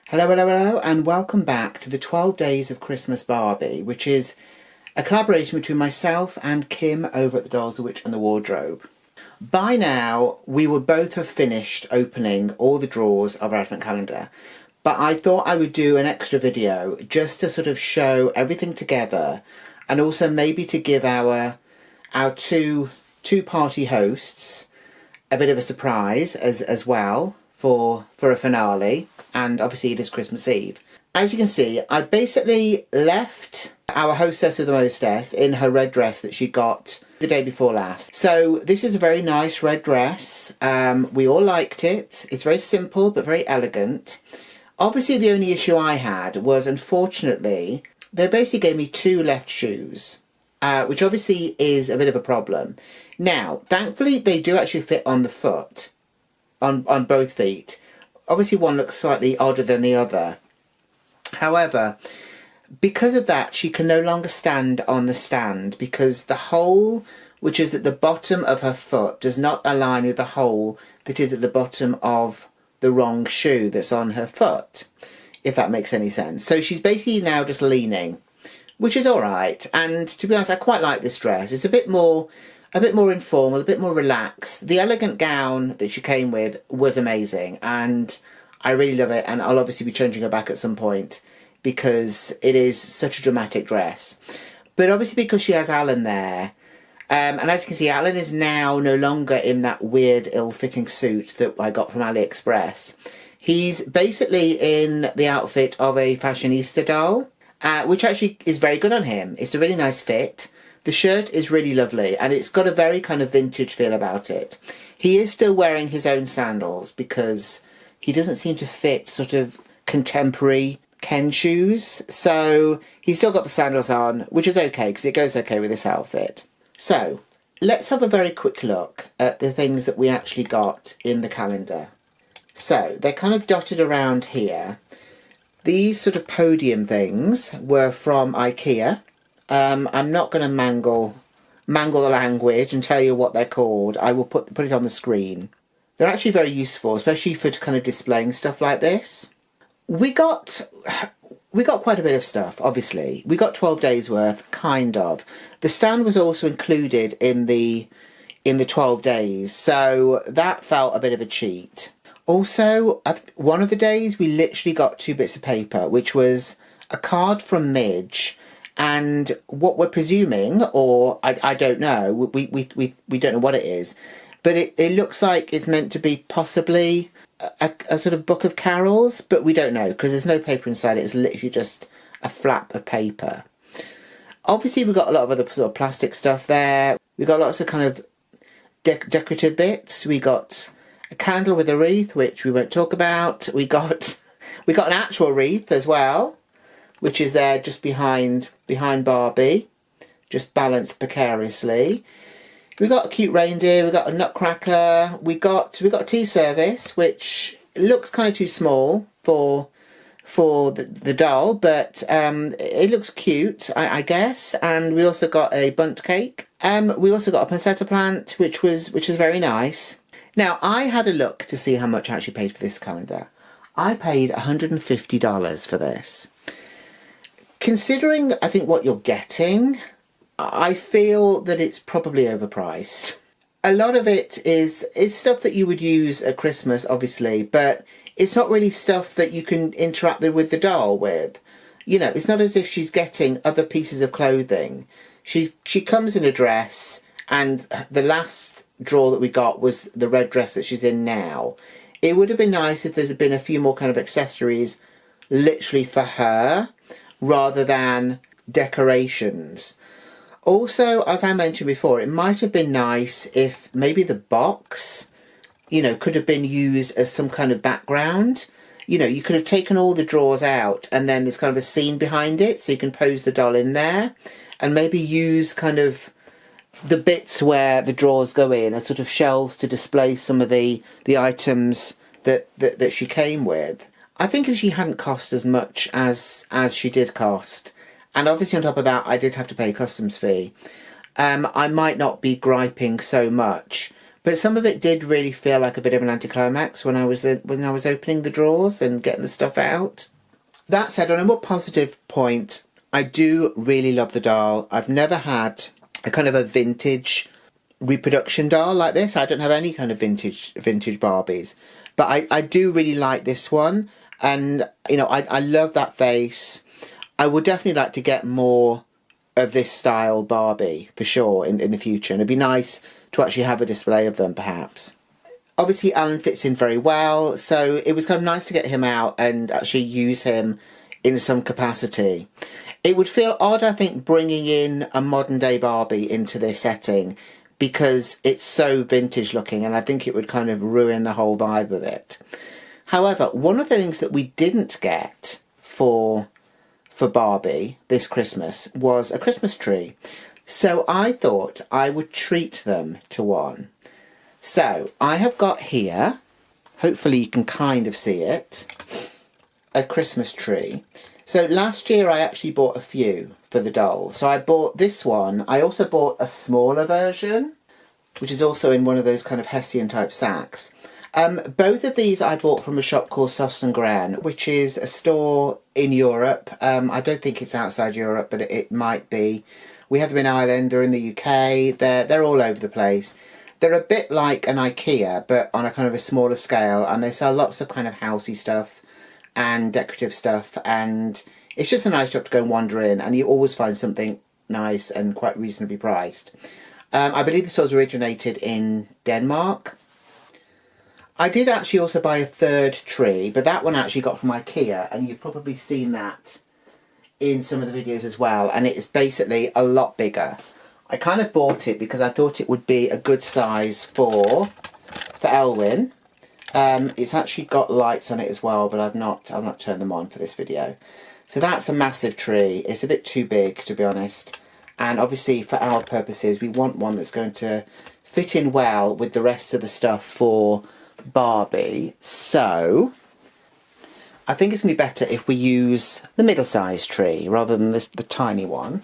Hello, hello, hello, and welcome back to the 12 Days of Christmas Barbie, which is a collaboration between myself and Kim over at the Dolls, the Witch and the Wardrobe. By now, we would both have finished opening all the drawers of our advent calendar, but I thought I would do an extra video just to sort of show everything together, and also maybe to give our two-party hosts a bit of a surprise as well for a finale. And obviously it is Christmas Eve. As you can see, I basically left our hostess of the mostess in her red dress that she got the day before last. So this is a very nice red dress. We all liked it. It's very simple but very elegant. Obviously the only issue I had was, unfortunately, they basically gave me two left shoes, which obviously is a bit of a problem. Now, thankfully they do actually fit on the foot, on both feet. Obviously one looks slightly odder than the other. However, because of that, she can no longer stand on the stand because the hole which is at the bottom of her foot does not align with the hole that is at the bottom of the wrong shoe that's on her foot, if that makes any sense. So she's basically now just leaning, which is alright. And to be honest, I quite like this dress. It's a bit more informal, a bit more relaxed. The elegant gown that she came with was amazing and I really love it, and I'll obviously be changing her back at some point because it is such a dramatic dress. But obviously because she has Alan there, and as you can see, Alan is now no longer in that weird ill-fitting suit that I got from AliExpress. He's basically in the outfit of a fashionista doll, which actually is very good on him. It's a really nice fit. The shirt is really lovely and it's got a very kind of vintage feel about it. He is still wearing his own sandals because he doesn't seem to fit sort of contemporary Ken shoes. So he's still got the sandals on, which is okay because it goes okay with this outfit. So let's have a very quick look at the things that we actually got in the calendar. So they're kind of dotted around here. These sort of podium things were from IKEA. I'm not going to mangle the language and tell you what they're called. I will put it on the screen. They're actually very useful, especially for kind of displaying stuff like this. We got quite a bit of stuff, obviously. We got 12 days worth, kind of. The stand was also included in the 12 days, so that felt a bit of a cheat. Also, one of the days we literally got 2 bits of paper, which was a card from Midge and what we're presuming, or I don't know, we don't know what it is, but it looks like it's meant to be possibly a sort of book of carols, but we don't know because there's no paper inside it. It's literally just a flap of paper. Obviously we've got a lot of other sort of plastic stuff there. We've got lots of kind of decorative bits. We got a candle with a wreath, which we won't talk about. We got an actual wreath as well, which is there just behind Barbie, just balanced precariously. We got a cute reindeer, we got a nutcracker, we got a tea service, which looks kind of too small for the doll, but it looks cute, I guess. And we also got a bundt cake. We also got a poinsettia plant, which was very nice. Now, I had a look to see how much I actually paid for this calendar. I paid $150 for this. Considering, I think, what you're getting, I feel that it's probably overpriced. A lot of it is stuff that you would use at Christmas, obviously, but it's not really stuff that you can interact with the doll with. You know, it's not as if she's getting other pieces of clothing. She comes in a dress, and the last drawer that we got was the red dress that she's in now. It would have been nice if there's been a few more kind of accessories literally for her, rather than decorations. Also, as I mentioned before, it might have been nice if maybe the box, you know, could have been used as some kind of background. You know, you could have taken all the drawers out and then there's kind of a scene behind it, so you can pose the doll in there and maybe use kind of the bits where the drawers go in as sort of shelves to display some of the items that she came with. I think if she hadn't cost as much as she did cost, and obviously on top of that I did have to pay a customs fee, I might not be griping so much. But some of it did really feel like a bit of an anticlimax when I was opening the drawers and getting the stuff out. That said, on a more positive point, I do really love the doll. I've never had a kind of a vintage reproduction doll like this. I don't have any kind of vintage Barbies. But I do really like this one. And, you know, I love that face. I would definitely like to get more of this style Barbie, for sure, in the future. And it'd be nice to actually have a display of them, perhaps. Obviously, Alan fits in very well, so it was kind of nice to get him out and actually use him in some capacity. It would feel odd, I think, bringing in a modern-day Barbie into this setting because it's so vintage looking, and I think it would kind of ruin the whole vibe of it. However, one of the things that we didn't get for Barbie this Christmas was a Christmas tree. So I thought I would treat them to one. So I have got here, hopefully you can kind of see it, a Christmas tree. So last year I actually bought a few for the doll. So I bought this one. I also bought a smaller version, which is also in one of those kind of Hessian type sacks. Both of these I bought from a shop called Sauce and Gran, which is a store in Europe. I don't think it's outside Europe, but it might be. We have them in Ireland, they're in the UK, they're all over the place. They're a bit like an IKEA, but on a kind of a smaller scale, and they sell lots of kind of housey stuff and decorative stuff, and it's just a nice shop to go and wander in, and you always find something nice and quite reasonably priced. I believe the stores originated in Denmark. I did actually also buy a third tree, but that one I actually got from IKEA, and you've probably seen that in some of the videos as well, and it's basically a lot bigger. I kind of bought it because I thought it would be a good size for Elwyn. It's actually got lights on it as well, but I've not turned them on for this video. So that's a massive tree. It's a bit too big, to be honest. And obviously for our purposes, we want one that's going to fit in well with the rest of the stuff for Barbie. So I think it's going to be better if we use the middle-sized tree rather than the tiny one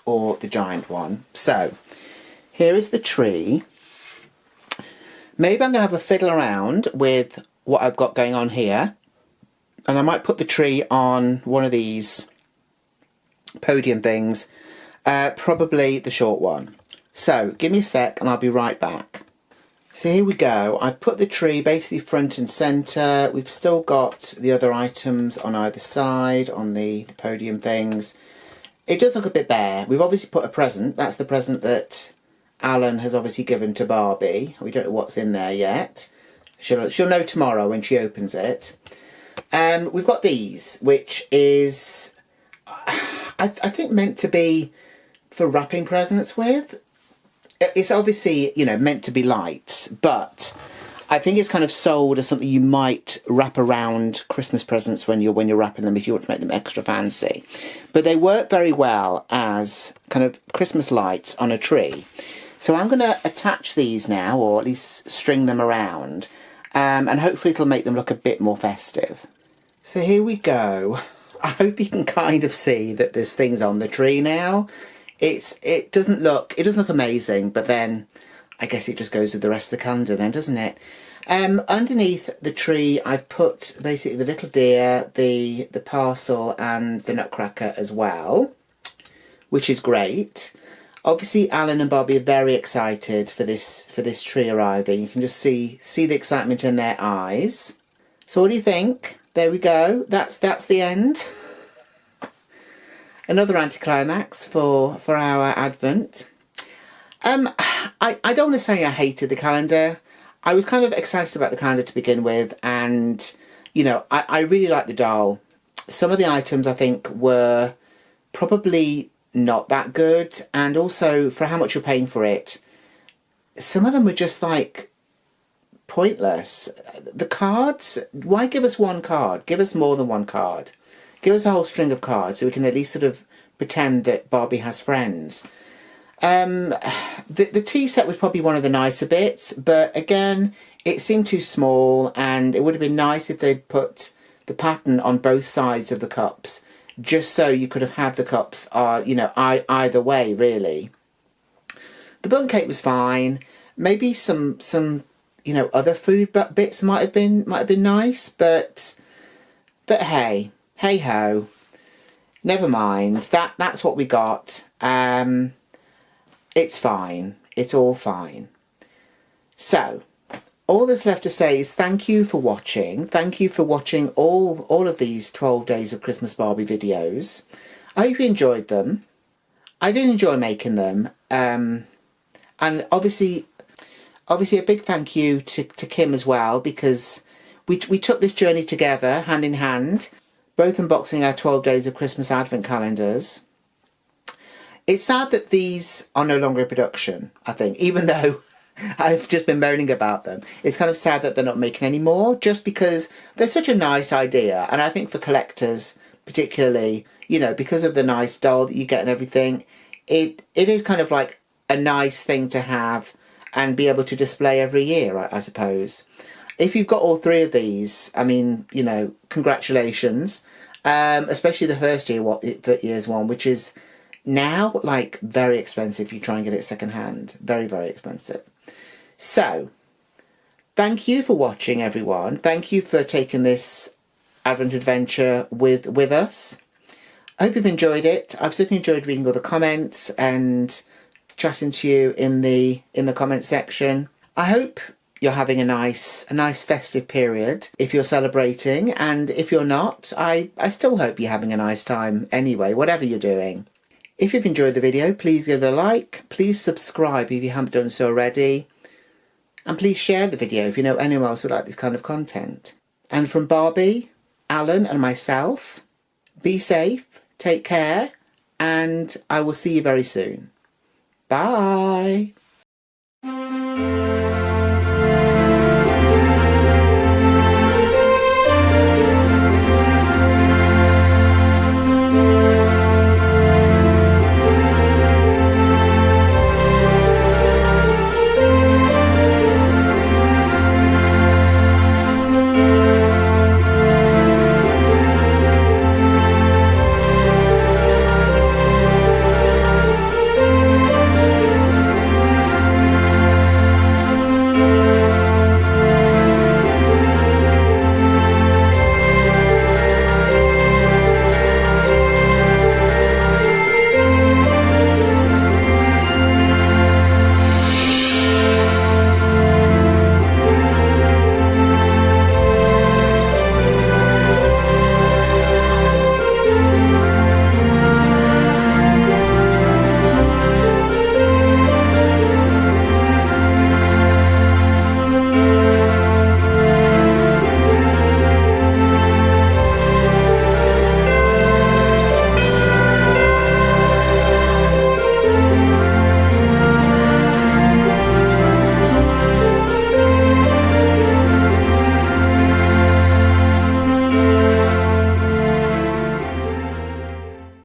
or the giant one. So here is the tree. Maybe I'm going to have a fiddle around with what I've got going on here, and I might put the tree on one of these podium things, probably the short one. So give me a sec and I'll be right back. So here we go. I've put the tree basically front and centre. We've still got the other items on either side on the podium things. It does look a bit bare. We've obviously put a present. That's the present that Alan has obviously given to Barbie. We don't know what's in there yet. She'll know tomorrow when she opens it. We've got these, which is, I think, meant to be for wrapping presents with. It's obviously, you know, meant to be light, but I think it's kind of sold as something you might wrap around Christmas presents when you're wrapping them, if you want to make them extra fancy. But they work very well as kind of Christmas lights on a tree. So I'm going to attach these now, or at least string them around, and hopefully it'll make them look a bit more festive. So here we go. I hope you can kind of see that there's things on the tree now. It doesn't look amazing, but then I guess it just goes with the rest of the calendar then, doesn't it? Underneath the tree I've put basically the little deer, the parcel and the nutcracker as well, which is great. Obviously Alan and Barbie are very excited for this tree arriving. You can just see the excitement in their eyes. So what do you think? There we go. That's the end. Another anticlimax for our Advent. I don't want to say I hated the calendar. I was kind of excited about the calendar to begin with, and, you know, I really like the doll. Some of the items I think were probably not that good, and also for how much you're paying for it, some of them were just like pointless. The cards, why give us one card? Give us more than one card. Give us a whole string of cards so we can at least sort of pretend that Barbie has friends. The tea set was probably one of the nicer bits, but again, it seemed too small, and it would have been nice if they'd put the pattern on both sides of the cups just so you could have had the cups, you know, either way, really. The bun cake was fine. Maybe some you know, other food bits might have been nice, but hey ho, never mind. That's what we got. It's fine. It's all fine. So all that's left to say is thank you for watching. Thank you for watching all of these 12 days of Christmas Barbie videos. I hope you enjoyed them. I did enjoy making them. And obviously a big thank you to Kim as well, because we took this journey together, hand in hand, both unboxing our 12 days of Christmas advent calendars. It's sad that these are no longer in production, I think, even though I've just been moaning about them. It's kind of sad that they're not making any more, just because they're such a nice idea. And I think for collectors, particularly, you know, because of the nice doll that you get and everything, it is kind of like a nice thing to have and be able to display every year, I suppose. If you've got all three of these, I mean, you know, congratulations. Especially the first year's one, which is now like very expensive if you try and get it second hand. Very, very expensive. So, thank you for watching, everyone. Thank you for taking this Advent adventure with us. I hope you've enjoyed it. I've certainly enjoyed reading all the comments and chatting to you in the comment section. I hope you're having a nice festive period if you're celebrating, and if you're not, I still hope you're having a nice time anyway, whatever you're doing. If you've enjoyed the video, please give it a like, please subscribe if you haven't done so already, and please share the video if you know anyone else would like this kind of content. And from Barbie, Alan and myself, be safe, take care, and I will see you very soon. Bye!